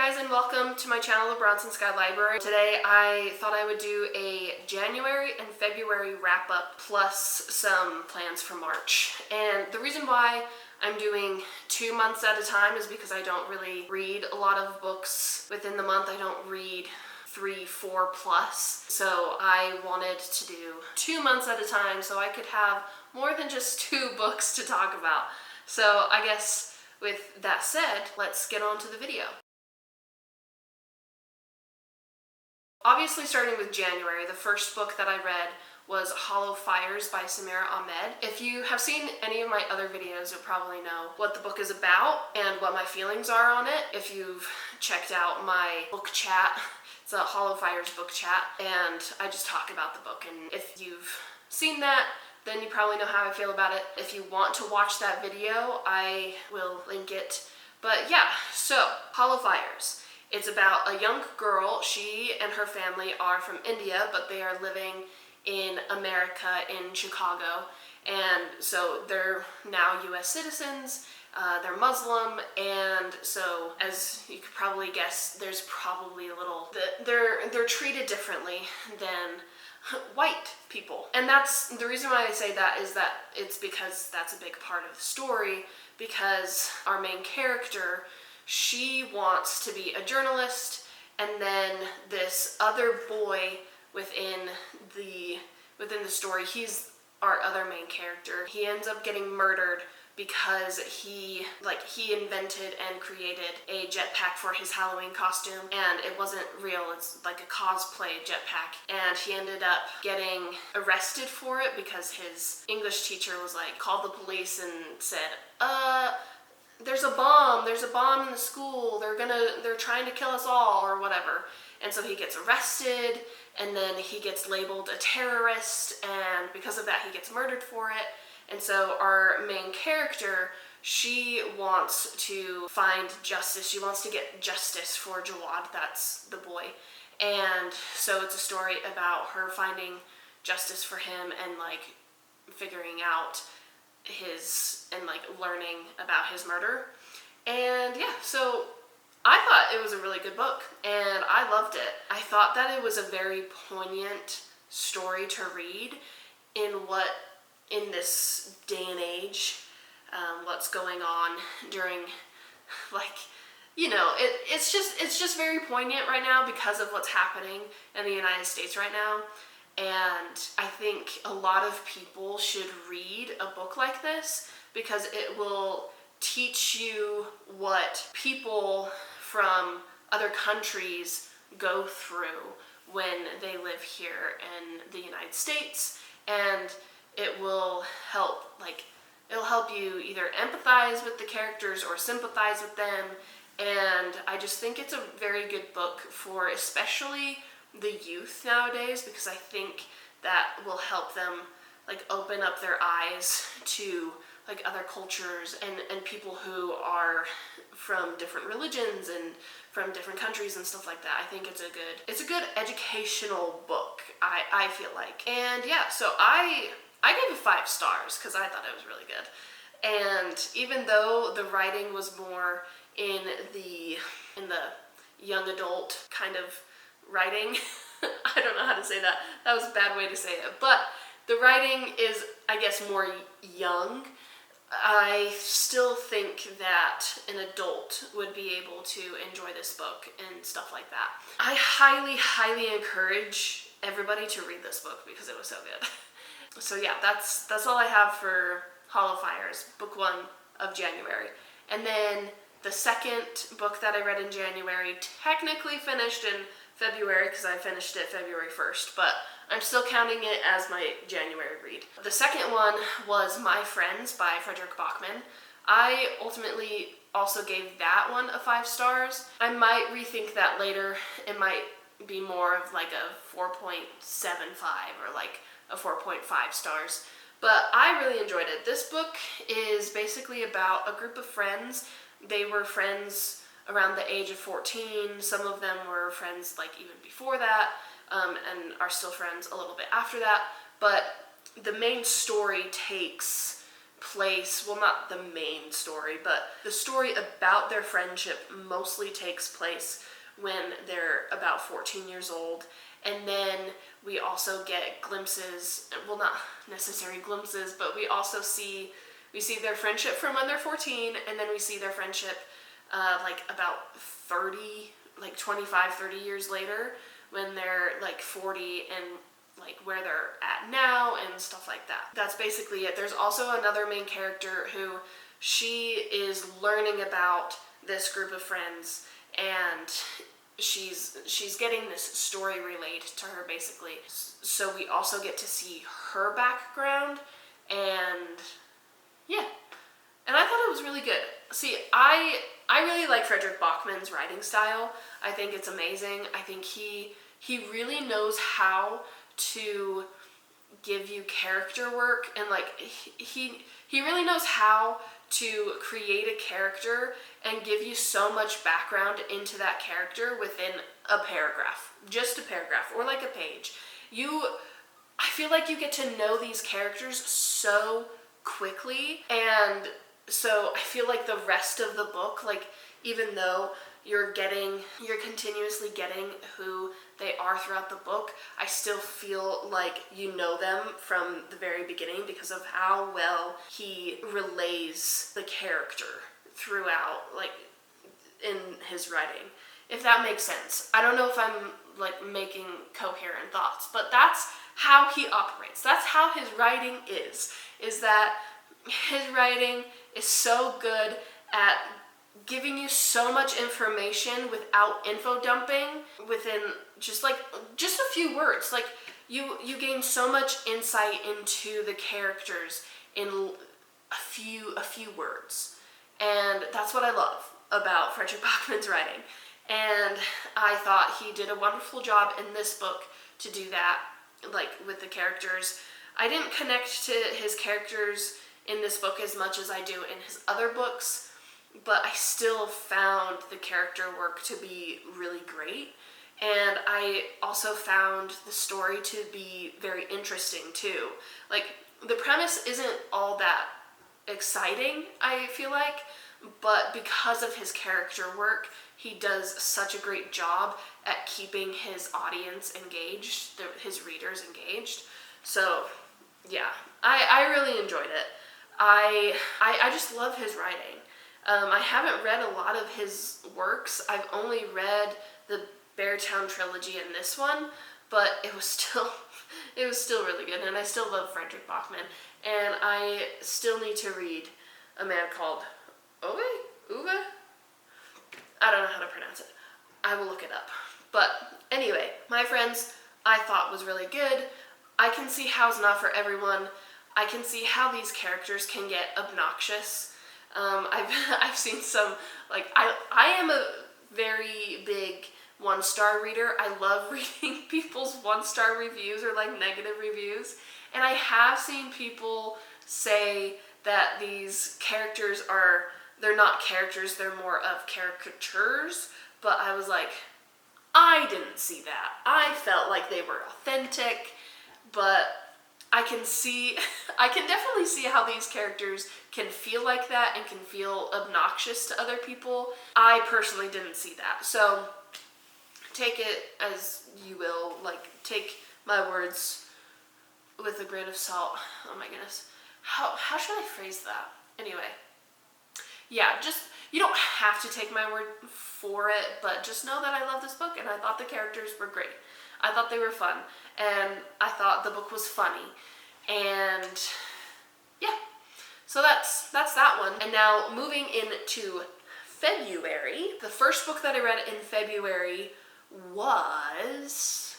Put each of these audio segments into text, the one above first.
guys, and welcome to my channel, the Bronson Sky Library. Today I thought I would do a January and February wrap-up plus some plans for March. And the reason why I'm doing 2 months at a time is because I don't really read a lot of books within the month. I don't read 3, 4 plus. So I wanted to do 2 months at a time so I could have more than just 2 books to talk about. So I guess with that said, let's get on to the video. Obviously, starting with January, the first book that I read was Hollow Fires by Samira Ahmed. If you have seen any of my other videos, you'll probably know what the book is about and what my feelings are on it. If you've checked out my book chat, it's a Hollow Fires book chat, and I just talk about the book. And if you've seen that, then you probably know how I feel about it. If you want to watch that video, I will link it. But yeah, so Hollow Fires. It's about a young girl. She and her family are from India, but they are living in America, in Chicago. And so they're now US citizens, they're Muslim, and so as you could probably guess, there's probably a little, they're treated differently than white people. And that's the reason why I say that, is that it's because that's a big part of the story, because our main character, she wants to be a journalist, and then this other boy within the story, he's our other main character. He ends up getting murdered because he invented and created a jetpack for his Halloween costume, and it wasn't real. It's like a cosplay jetpack, and he ended up getting arrested for it because his English teacher was like, called the police and said, there's a bomb in the school, they're trying to kill us all, or whatever. And so he gets arrested, and then he gets labeled a terrorist, and because of that he gets murdered for it. And so our main character, she wants to find justice. She wants to get justice for Jawad, that's the boy. And so it's a story about her finding justice for him and like figuring out learning about his murder. And yeah, so I thought it was a really good book, and I loved it. I thought that it was a very poignant story to read in this day and age, what's going on during, it's just very poignant right now because of what's happening in the United States right now. And I think a lot of people should read a book like this because it will teach you what people from other countries go through when they live here in the United States, and it'll help you either empathize with the characters or sympathize with them. And I just think it's a very good book for especially the youth nowadays, because I think that will help them open up their eyes to other cultures and people who are from different religions and from different countries and stuff like that. I think it's a good educational book, I feel like. And yeah, so I gave it 5 stars because I thought it was really good. And even though the writing was more in the young adult kind of writing, I don't know how to say that. That was a bad way to say it. But the writing is, I guess, more young. I still think that an adult would be able to enjoy this book and stuff like that. I highly, highly encourage everybody to read this book because it was so good. So yeah, that's all I have for Hollow Fires, book 1 of January. And then the second book that I read in January technically finished in February because I finished it February 1st, but I'm still counting it as my January read. The second one was My Friends by Fredrik Backman. I ultimately also gave that one a 5 stars. I might rethink that later. It might be more of a 4.75 or a 4.5 stars. But I really enjoyed it. This book is basically about a group of friends. They were friends around the age of 14. Some of them were friends even before that, and are still friends a little bit after that. But the main story takes place, well, not the main story, but the story about their friendship mostly takes place when they're about 14 years old. And then we also get glimpses, well, not necessarily glimpses, but we see their friendship from when they're 14, and then we see their friendship like about 30, like 25, 30 years later when they're like 40, and like where they're at now and stuff like that. That's basically it. There's also another main character who she is learning about this group of friends, and she's getting this story relayed to her basically. So we also get to see her background, and yeah. And I thought it was really good. See, I really like Fredrik Backman's writing style. I think it's amazing. I think he really knows how to give you character work, and like he really knows how to create a character and give you so much background into that character within a paragraph, just a paragraph or like a page. I feel like you get to know these characters so quickly, and so I feel like the rest of the book, like even though you're continuously getting who they are throughout the book, I still feel like you know them from the very beginning because of how well he relays the character throughout, like in his writing, if that makes sense. I don't know if I'm like making coherent thoughts, but that's how he operates. That's how his writing is that his writing is so good at giving you so much information without info dumping within just a few words. Like you gain so much insight into the characters in a few words. And that's what I love about Fredrik Backman's writing. And I thought he did a wonderful job in this book to do that, like with the characters. I didn't connect to his characters in this book as much as I do in his other books, but I still found the character work to be really great. And I also found the story to be very interesting too. Like, the premise isn't all that exciting, I feel like, but because of his character work, he does such a great job at keeping his audience engaged, his readers engaged. So, yeah, I really enjoyed it. I just love his writing. I haven't read a lot of his works. I've only read the Beartown trilogy and this one, but it was still really good, and I still love Fredrik Backman. And I still need to read a man called Uwe? I don't know how to pronounce it. I will look it up. But anyway, my friends, I thought was really good. I can see how it's not for everyone. I can see how these characters can get obnoxious. I've seen some, like, I am a very big 1-star reader. I love reading people's 1-star reviews or like negative reviews. And I have seen people say that these characters they're not characters, they're more of caricatures. But I was like, I didn't see that. I felt like they were authentic, but I can definitely see how these characters can feel like that and can feel obnoxious to other people. I personally didn't see that. So take it as you will, like, take my words with a grain of salt. Oh my goodness. How should I phrase that? Anyway. Yeah, you don't have to take my word for it, but just know that I love this book and I thought the characters were great. I thought they were fun, and I thought the book was funny, and yeah, so that's that one. And now moving into February, the first book that I read in February was,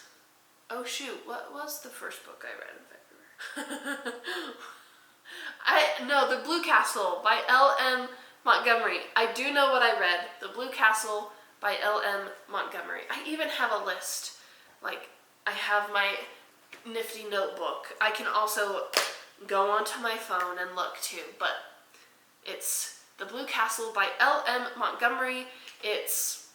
oh shoot, what was the first book I read in February? The Blue Castle by L.M. Montgomery. I do know what I read. The Blue Castle by L.M. Montgomery. I even have a list. Like, I have my nifty notebook. I can also go onto my phone and look too, but it's The Blue Castle by L.M. Montgomery. It's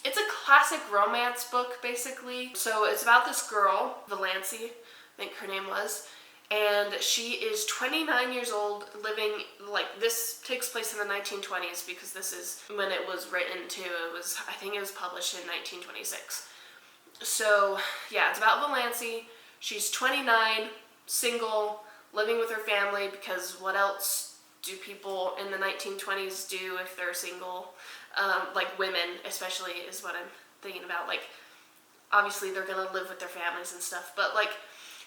a classic romance book, basically. So it's about this girl, Valancy, I think her name was, and she is 29 years old, living, like, this takes place in the 1920s because this is when it was written too. I think it was published in 1926. So yeah, it's about Valancy. She's 29, single, living with her family, because what else do people in the 1920s do if they're single? Like women especially is what I'm thinking about. Like, obviously they're gonna live with their families and stuff, but like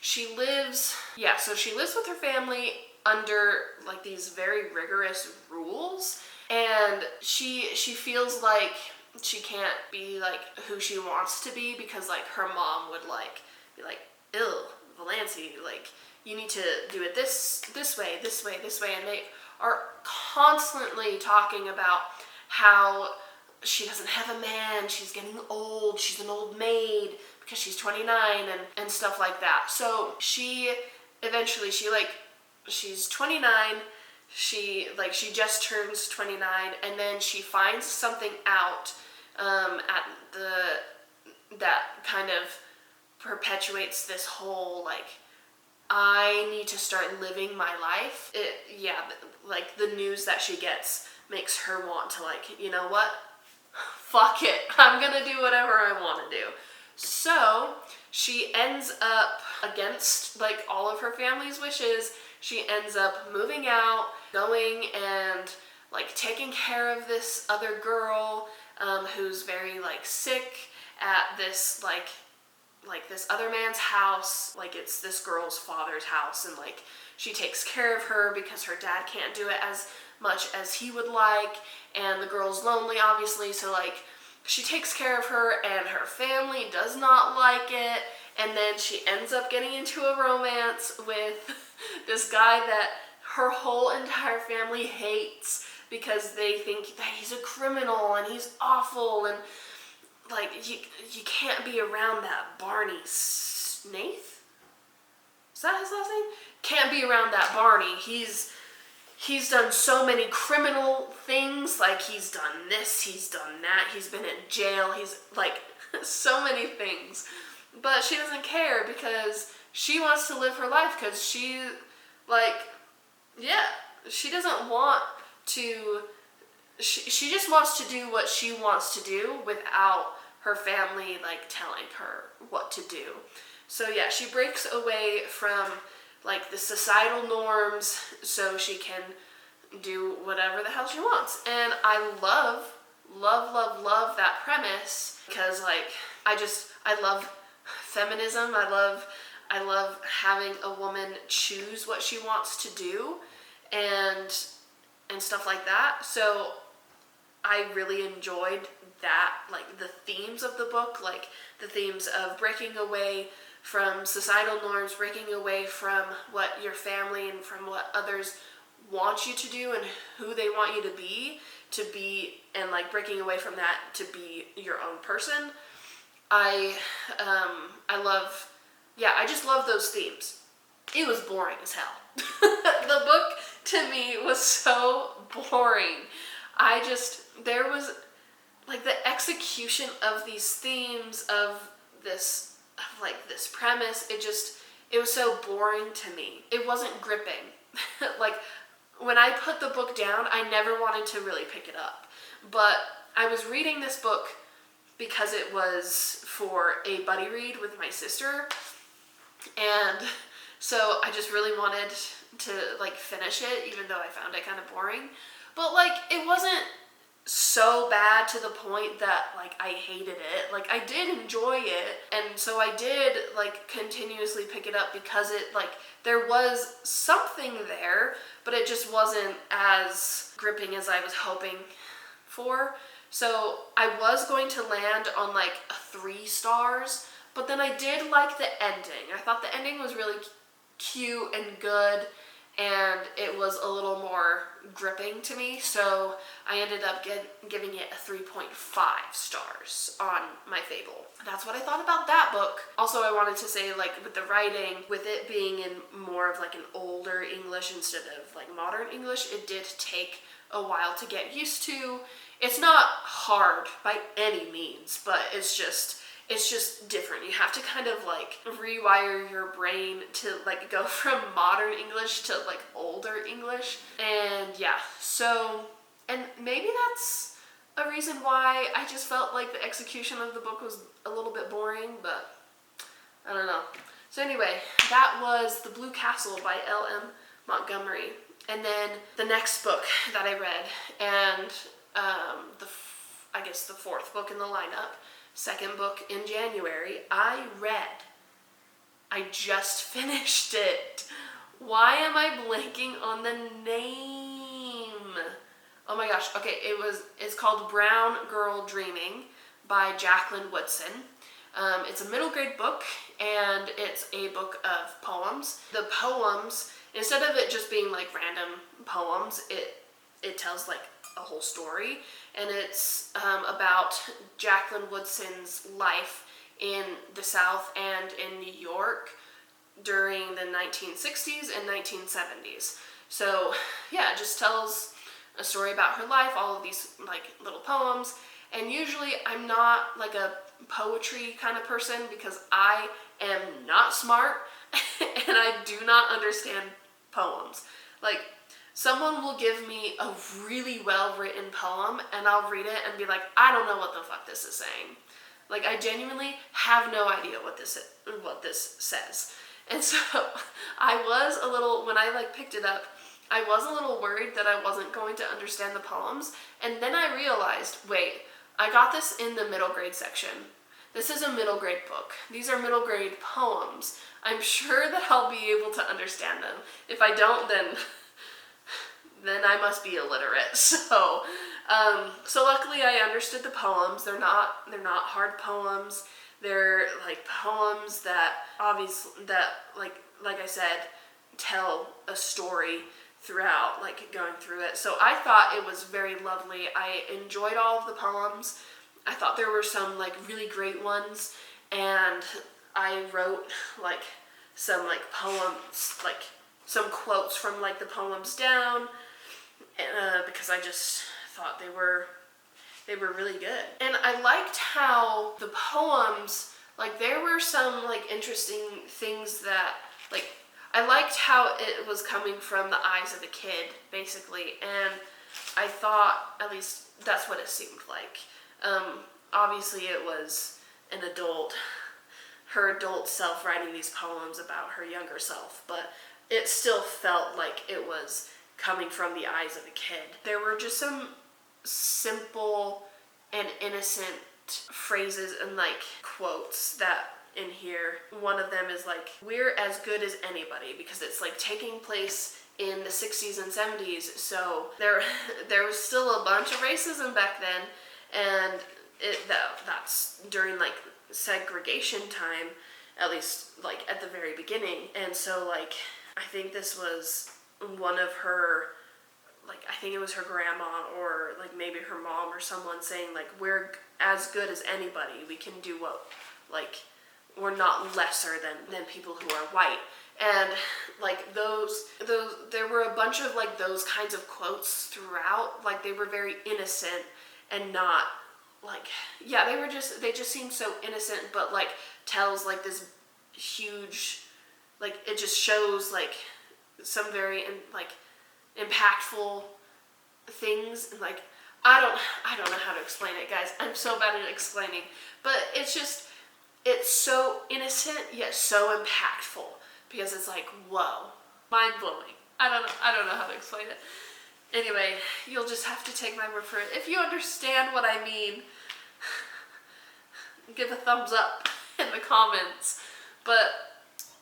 she lives with her family under like these very rigorous rules, and she feels like she can't be like who she wants to be because like her mom would like be like, ew, Valancy, like you need to do it this way, and they are constantly talking about how she doesn't have a man, she's getting old, she's an old maid because she's 29 and stuff like that. So she's 29, she just turns 29, and then she finds something out that kind of perpetuates this whole like, I need to start living my life. Like the news that she gets makes her want to like, you know what? Fuck it. I'm gonna do whatever I want to do. So she ends up, against like all of her family's wishes, she ends up moving out, going and like taking care of this other girl who's very like sick at this like this other man's house. Like it's this girl's father's house, and like she takes care of her because her dad can't do it as much as he would like, and the girl's lonely obviously, so like she takes care of her, and her family does not like it, and then she ends up getting into a romance with this guy that her whole entire family hates because they think that he's a criminal and he's awful, and like you can't be around that Barney Snaith? Is that his last name? Can't be around that Barney. He's done so many criminal things, like he's done this, he's done that, he's been in jail, he's like so many things. But she doesn't care because she wants to live her life, because she doesn't want to, she just wants to do what she wants to do without her family like telling her what to do. So yeah, she breaks away from like the societal norms so she can do whatever the hell she wants. And I love that premise, because like I love feminism. I love having a woman choose what she wants to do and stuff like that. So I really enjoyed that, like the themes of the book, like the themes of breaking away from societal norms, breaking away from what your family and from what others want you to do and who they want you to be, and like breaking away from that to be your own person. I just love those themes. It was boring as hell. The book to me was so boring. There was like the execution of these themes, of this premise, it was so boring to me. It wasn't gripping. Like when I put the book down, I never wanted to really pick it up. But I was reading this book because it was for a buddy read with my sister, and so I just really wanted to like finish it, even though I found it kind of boring. But like it wasn't so bad to the point that like I hated it. Like I did enjoy it, and so I did like continuously pick it up because it like there was something there, but it just wasn't as gripping as I was hoping for. So I was going to land on like a 3 stars, but then I did like the ending. I thought the ending was really cute and good, and it was a little more gripping to me, so I ended up giving it a 3.5 stars on my Fable. That's what I thought about that book. Also, I wanted to say, like, with the writing, with it being in more of like an older English instead of like modern English, it did take a while to get used to. It's not hard by any means, but it's just, it's just different. You have to kind of like rewire your brain to like go from modern English to like older English. And yeah, so, and maybe that's a reason why I just felt like the execution of the book was a little bit boring, but I don't know. So anyway, that was The Blue Castle by L.M. Montgomery. And then the next book that I read, and I guess the fourth book in the lineup, second book in January, I just finished it. Why am I blanking on the name? Oh my gosh, okay, it's called Brown Girl Dreaming by Jacqueline Woodson. It's a middle grade book, and it's a book of poems. The poems, instead of it just being like random poems, it tells like a whole story, and it's about Jacqueline Woodson's life in the South and in New York during the 1960s and 1970s. So yeah, it just tells a story about her life, all of these like little poems. And usually I'm not like a poetry kind of person because I am not smart and I do not understand poems. Like, someone will give me a really well-written poem and I'll read it and be like, I don't know what the fuck this is saying. Like, I genuinely have no idea what this says. And so I was a little, when I like picked it up, I was a little worried that I wasn't going to understand the poems. And then I realized, wait, I got this in the middle grade section. This is a middle grade book. These are middle grade poems. I'm sure that I'll be able to understand them. If I don't, then I must be illiterate. So luckily I understood the poems. They're not hard poems. They're like poems that obviously, that like I said, tell a story throughout, like going through it. So I thought it was very lovely. I enjoyed all of the poems. I thought there were some like really great ones, and I wrote like some like poems, like some quotes from like the poems down, because I just thought they were really good. And I liked how the poems, like there were some like interesting things that, like, I liked how it was coming from the eyes of a kid, basically, and I thought, at least that's what it seemed like. Obviously it was an adult, her adult self writing these poems about her younger self, but it still felt like it was coming from the eyes of a kid. There were just some simple and innocent phrases and like quotes that in here. One of them is like, we're as good as anybody, because it's like taking place in the 60s and 70s, so there was still a bunch of racism back then, and that's during like segregation time, at least like at the very beginning. And so like I think this was one of her, like I think it was her grandma or like maybe her mom or someone saying like, we're as good as anybody, we can do what, like, we're not lesser than people who are white. And like those there were a bunch of like those kinds of quotes throughout. Like they were very innocent and not like, yeah, they just seemed so innocent, but like tells like this huge, like it just shows like some very like impactful things. And like I don't know how to explain it, guys. I'm so bad at explaining, but it's so innocent yet so impactful, because it's like, whoa, mind blowing. I don't know how to explain it. Anyway, you'll just have to take my word for it. If you understand what I mean, give a thumbs up in the comments. But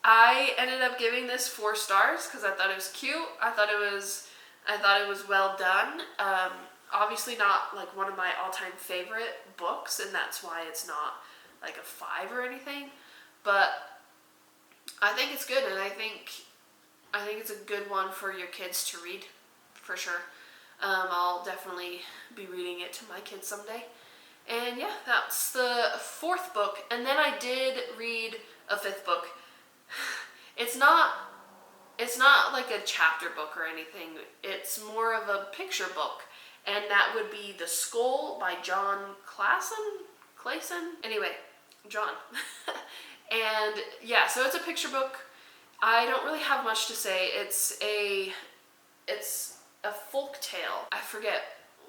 I ended up giving this 4 stars because I thought it was cute. I thought it was well done. Obviously not like one of my all-time favorite books, and that's why it's not like a 5 or anything. But I think it's good, and I think it's a good one for your kids to read, for sure. I'll definitely be reading it to my kids someday. And yeah, that's the 4th book. And then I did read a 5th book. It's not like a chapter book or anything. It's more of a picture book. And that would be The Skull by John Clayson? Anyway, John. And yeah, so it's a picture book. I don't really have much to say. It's a folk tale. I forget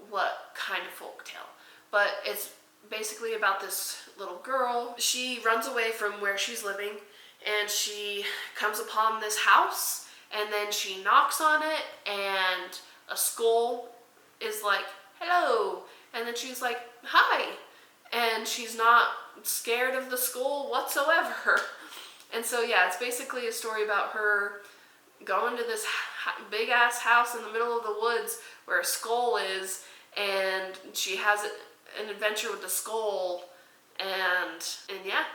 what kind of folk tale, but it's basically about this little girl. She runs away from where she's living, and she comes upon this house, and then she knocks on it, and a skull is like, hello, and then she's like, hi, and she's not scared of the skull whatsoever. And so yeah, it's basically a story about her going to this big ass house in the middle of the woods where a skull is, and she has an adventure with the skull, and yeah.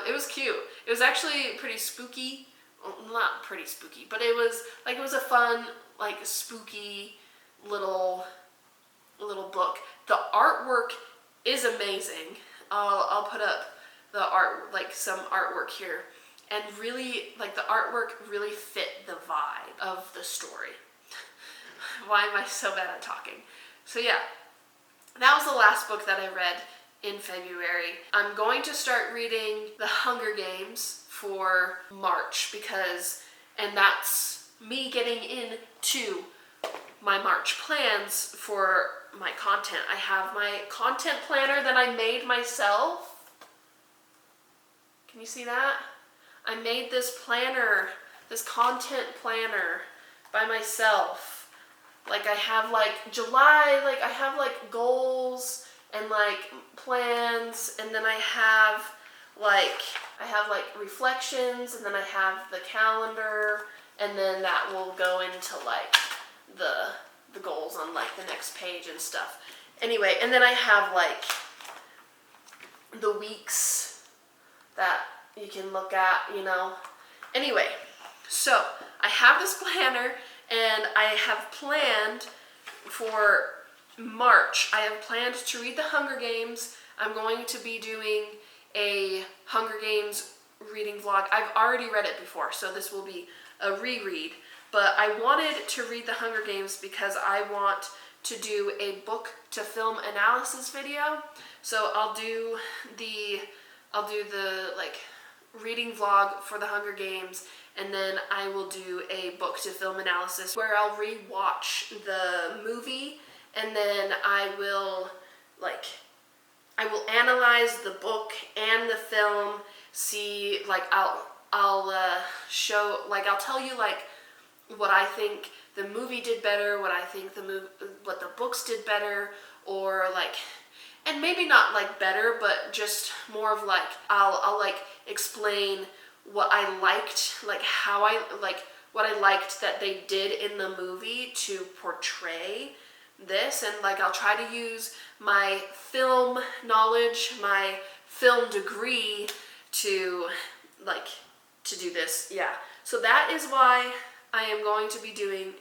It was cute. It was actually pretty spooky. Well, not pretty spooky, but it was a fun, like, spooky little book. The artwork is amazing. I'll put up the art, like some artwork here, and really, like, the artwork really fit the vibe of the story. Why am I so bad at talking? So yeah, that was the last book that I read in February. I'm going to start reading The Hunger Games for March and that's me getting into my March plans for my content. I have my content planner that I made myself. Can you see that? I made this planner, this content planner by myself. Like, I have like July, like I have like goals and like plans, and then I have like reflections, and then I have the calendar, and then that will go into like the goals on like the next page and stuff. Anyway, and then I have like the weeks that you can look at, you know. Anyway, so I have this planner, and I have planned for March. I have planned to read The Hunger Games. I'm going to be doing a Hunger Games reading vlog. I've already read it before, so this will be a reread. But I wanted to read The Hunger Games because I want to do a book to film analysis video. So I'll do the like reading vlog for The Hunger Games, and then I will do a book to film analysis where I'll re-watch the movie, and then I will analyze the book and the film, see, like, I'll show, like, I'll tell you like what I think the movie did better, what I think what the books did better, or like, and maybe not like better, but just more of like, I'll like explain what I liked, like how what I liked that they did in the movie to portray this, and like I'll try to use my film knowledge, my film degree to do this. Yeah. So that is why I'm going to be reading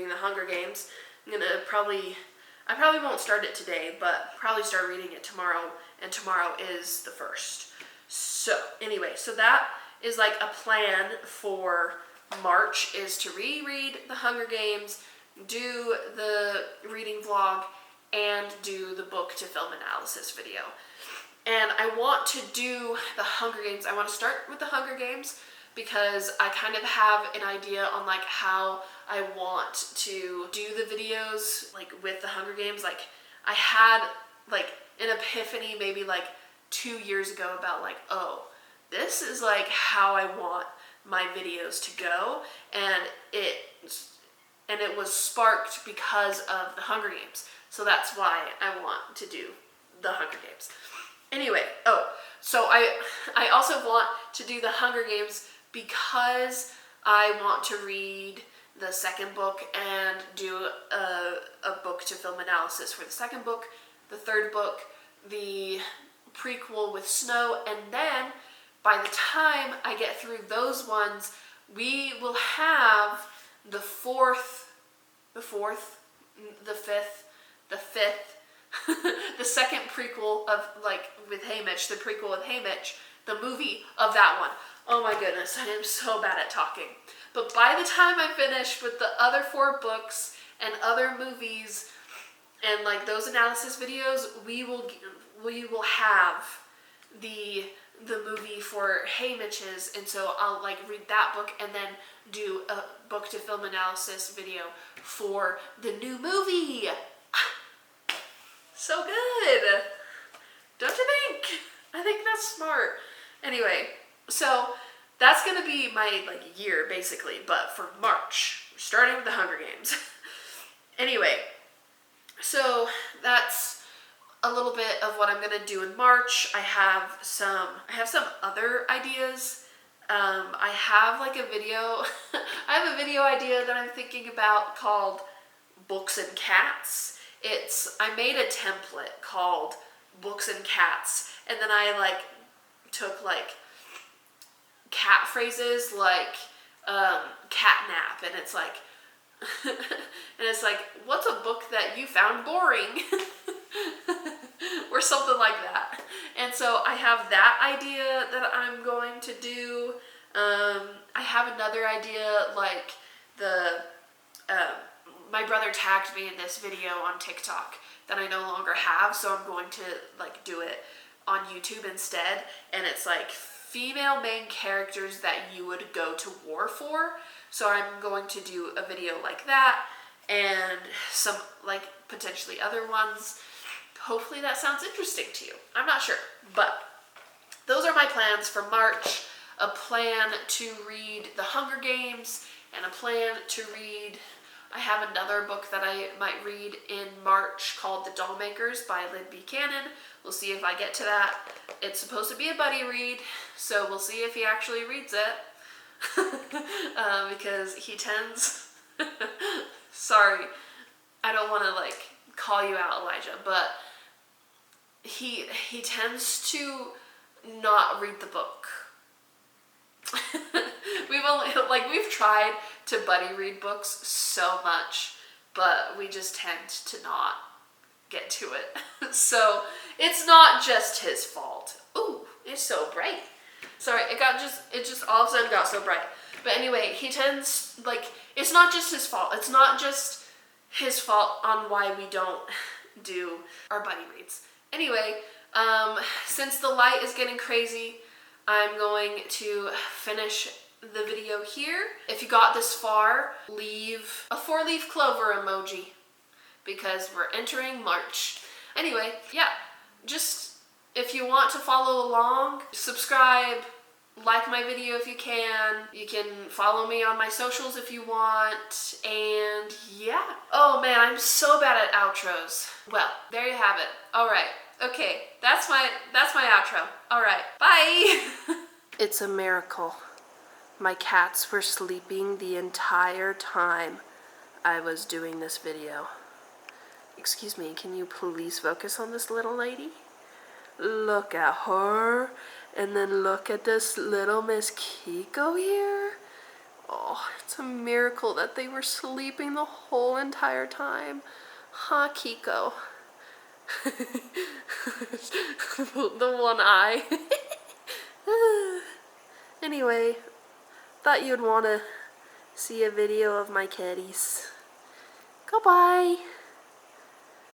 The Hunger Games. I probably won't start it today, but probably start reading it tomorrow, and tomorrow is the 1st. So anyway, so that is like a plan for March, is to reread The Hunger Games, do the reading vlog, and do the book to film analysis video. And I want to do The Hunger Games. I want to start with The Hunger Games because I kind of have an idea on like how I want to do the videos like with The Hunger Games. Like, I had like an epiphany maybe like 2 years ago about like, oh, this is like how I want my videos to go, and it was sparked because of The Hunger Games. So that's why I want to do The Hunger Games. Anyway, so I also want to do The Hunger Games because I want to read the second book and do a book to film analysis for the second book, the third book, the prequel with Snow, and then by the time I get through those ones, we will have the second prequel of like with Haymitch, the prequel with Haymitch, the movie of that one. Oh my goodness, I am so bad at talking. But by the time I finish with the other 4 books and other movies and like those analysis videos, we will we will have the movie for Haymitch's, and so I'll like read that book and then do a book to film analysis video for the new movie. So good, don't you think? I think that's smart. Anyway, so that's gonna be my like year basically, but for March, we're starting with the Hunger Games. Anyway, so that's a little bit of what I'm gonna do in March. I have some other ideas. I have like a video. I have a video idea that I'm thinking about called Books and Cats. I made a template called Books and Cats, and then I like took like cat phrases like catnap, and it's like what's a book that you found boring? Or something like that. And so I have that idea that I'm going to do. I have another idea, like my brother tagged me in this video on TikTok that I no longer have, so I'm going to like do it on YouTube instead. And it's like female main characters that you would go to war for. So I'm going to do a video like that, and some like potentially other ones. Hopefully that sounds interesting to you. I'm not sure, but those are my plans for March. A plan to read The Hunger Games, and a plan to read, I have another book that I might read in March called The Dollmakers by Lynn Buchanan. We'll see if I get to that. It's supposed to be a buddy read, so we'll see if he actually reads it. Because he tends, sorry, I don't want to like call you out, Elijah, but he tends to not read the book. We've tried to buddy read books so much, but we just tend to not get to it. So it's not just his fault. Ooh, it's so bright. Sorry, it just all of a sudden got so bright. But anyway, he tends, like, it's not just his fault. It's not just his fault on why we don't do our buddy reads. Anyway, since the light is getting crazy, I'm going to finish the video here. If you got this far, leave a 4-leaf clover emoji because we're entering March. Anyway, yeah, just if you want to follow along, subscribe, like my video if you can. You can follow me on my socials if you want, and yeah. Oh man, I'm so bad at outros. Well, there you have it. All right. Okay, that's my outro. All right, bye. It's a miracle. My cats were sleeping the entire time I was doing this video. Excuse me, can you please focus on this little lady? Look at her, and then look at this little Miss Kiko here. Oh, it's a miracle that they were sleeping the whole entire time. Huh, Kiko? The one eye. Anyway, thought you'd want to see a video of my kitties. Goodbye.